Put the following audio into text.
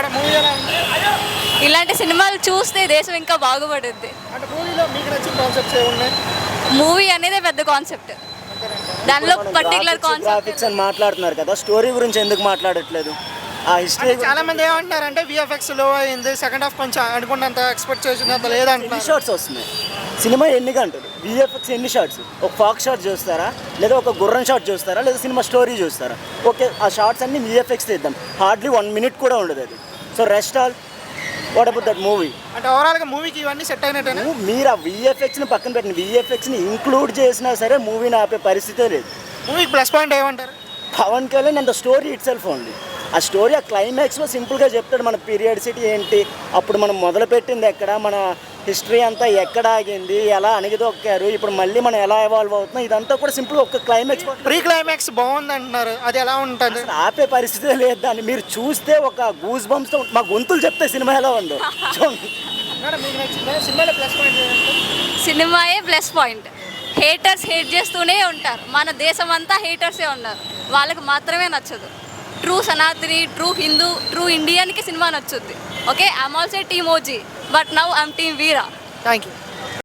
Madam movie ఎలా ఉంది? ఇలాంటి సినిమాలు చూస్తే దేశం ఇంకా బాగుపడుద్ది. అంటే మూవీలో మీకు నచ్చిన కాన్సెప్ట్స్ ఏమున్నాయి? మూవీ అనేది పెద్ద కాన్సెప్ట్, దానిలో పర్టికులర్ కాన్సెప్ట్. గ్రాఫిక్స్ అని మాట్లాడుతున్నారు కదా, స్టోరీ గురించి ఎందుకు మాట్లాడట్లేదు? ఆ హిస్టరీ చాలా మంది ఏమంటున్నారంటే విఎఫ్ఎక్స్ లో అయింది, సెకండ్ హాఫ్ కొంచెం అనుకున్నంత ఎక్స్పెక్ట్ చేసినంత ఎన్ని లేదంటున్నారు. షార్ట్స్ వస్తున్నాయి సినిమా, ఎన్ని గంటలు విఎఫ్ఎక్స్ ఎన్ని షార్ట్స్? ఒక ఫాక్ షాట్ చూస్తారా, లేదా ఒక గుర్రం షాట్ చూస్తారా, లేదా సినిమా స్టోరీ చూస్తారా? ఓకే, ఆ షార్ట్స్ అన్ని విఎఫ్ఎక్స్ తీద్దాం, హార్డ్లీ 1 minute కూడా ఉండదు అది. So rest all what about that movie? అంటే ఓవరాల్ గా మూవీకి ఇవన్నీ సెట్ అయినట్టేనా? మీరు ఆ విఎఫ్ఎక్స్ని పక్కన పెట్టిన విఎఫ్ఎక్స్ని ఇంక్లూడ్ చేసినా సరే మూవీని ఆపే పరిస్థితే లేదు. మూవీకి ప్లస్ పాయింట్ ఏమంటారు? Pavan Kalyan and the story itself only. ఆ స్టోరీ ఆ క్లైమాక్స్లో సింపుల్గా చెప్తాడు, మన పీరియడ్సిటీ ఏంటి, అప్పుడు మనం మొదలుపెట్టింది ఎక్కడ, మన హిస్టరీ అంతా ఎక్కడ ఆగింది, ఎలా అణిగిదొక్కారు, ఇప్పుడు మళ్ళీ మనం ఎలా ఎవాల్వ్ అవుతున్నాం, ఇదంతా కూడా సింపుల్గా ఒక క్లైమాక్స్. ప్రీ క్లైమాక్స్ బాగుంది అంటున్నారు, అది ఎలా ఉంటుంది? అసలు ఆపే పరిస్థితే లేదు దాన్ని. మీరు చూస్తే ఒక గూస్ బంప్స్తో మా గొంతులు చెప్తే సినిమా ఎలా ఉందో చూడండి. మేడం మీకు నచ్చిందా సినిమాలో ప్లస్ పాయింట్ ఏంటంటే? సినిమాయే ప్లస్ పాయింట్. హేటర్స్ హేట్ చేస్తూనే ఉంటారు, మన దేశం అంతా హేటర్సే ఉన్నారు, వాళ్ళకి మాత్రమే నచ్చదు. True Sanatani, true Hindu, true ఇండియన్కి సినిమా నచ్చుద్ది. Okay, I'm also team OG, but now I'm team Veera. Thank you.